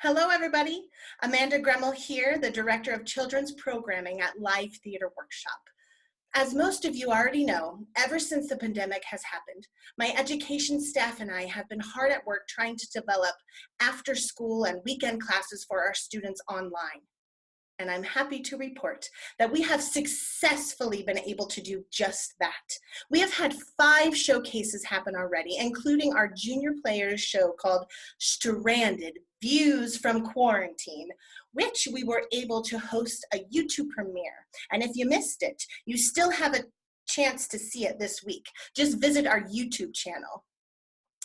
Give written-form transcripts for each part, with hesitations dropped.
Hello, everybody. Amanda Gremmel here, the Director of Children's Programming at Live Theater Workshop. As most of you already know, ever since the pandemic has happened, my education staff and I have been hard at work trying to develop after school and weekend classes for our students online. And I'm happy to report that we have successfully been able to do just that. We have had 5 showcases happen already, including our junior players show called Stranded: Views from Quarantine, which we were able to host a YouTube premiere. And if you missed it, you still have a chance to see it this week. Just visit our YouTube channel.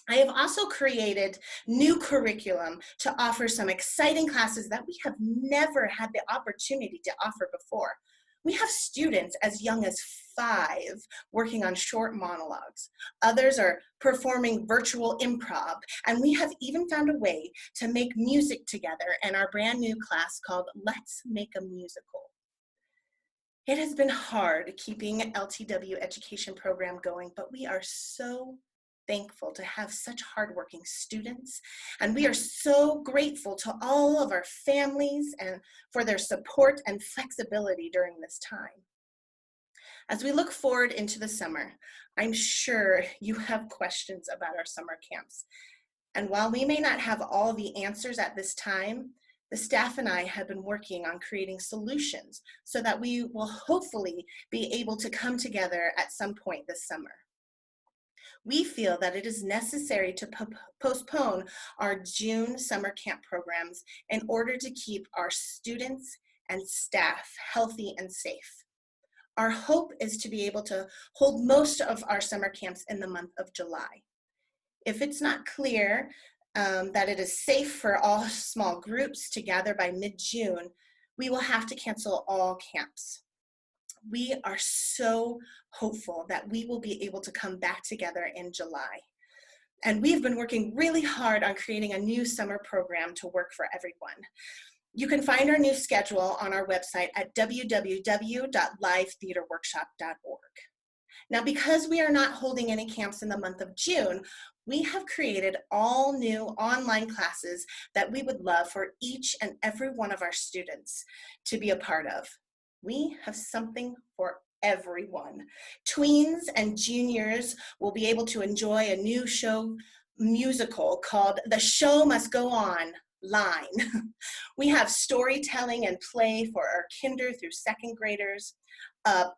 I have also created new curriculum to offer some exciting classes that we have never had the opportunity to offer before. We have students as young as 5 working on short monologues. Others are performing virtual improv, and we have even found a way to make music together in our brand new class called Let's Make a Musical. It has been hard keeping LTW education program going, but we are so thankful to have such hardworking students, and we are so grateful to all of our families and for their support and flexibility during this time. As we look forward into the summer, I'm sure you have questions about our summer camps. And while we may not have all the answers at this time, the staff and I have been working on creating solutions so that we will hopefully be able to come together at some point this summer. We feel that it is necessary to postpone our June summer camp programs in order to keep our students and staff healthy and safe. Our hope is to be able to hold most of our summer camps in the month of July. If it's not clear that it is safe for all small groups to gather by mid-June, we will have to cancel all camps. We are so hopeful that we will be able to come back together in July. And we've been working really hard on creating a new summer program to work for everyone. You can find our new schedule on our website at www.livetheaterworkshop.org. Now, because we are not holding any camps in the month of June, we have created all new online classes that we would love for each and every one of our students to be a part of. We have something for everyone. Tweens and juniors will be able to enjoy a new show musical called The Show Must Go On Line. We have storytelling and play for our kinder through 2nd graders,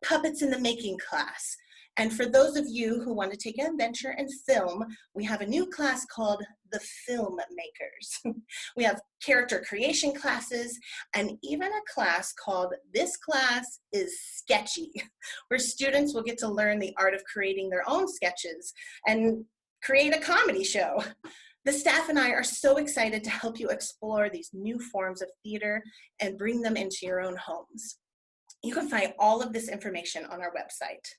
puppets in the making class. And for those of you who want to take an adventure in film, we have a new class called The Film Makers. We have character creation classes and even a class called This Class is Sketchy, where students will get to learn the art of creating their own sketches and create a comedy show. The staff and I are so excited to help you explore these new forms of theater and bring them into your own homes. You can find all of this information on our website.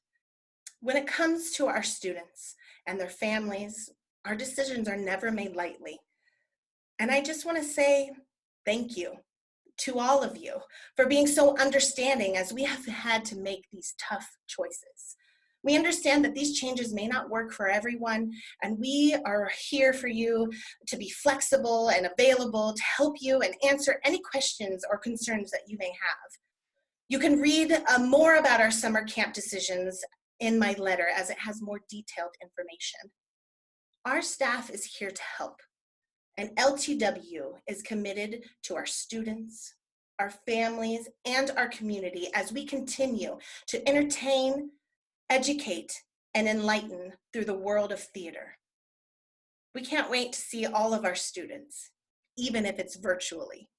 When it comes to our students and their families, our decisions are never made lightly. And I just want to say thank you to all of you for being so understanding as we have had to make these tough choices. We understand that these changes may not work for everyone, and we are here for you to be flexible and available to help you and answer any questions or concerns that you may have. You can read more about our summer camp decisions in my letter as it has more detailed information. Our staff is here to help, and LTW is committed to our students, our families, and our community as we continue to entertain, educate, and enlighten through the world of theater. We can't wait to see all of our students, even if it's virtually.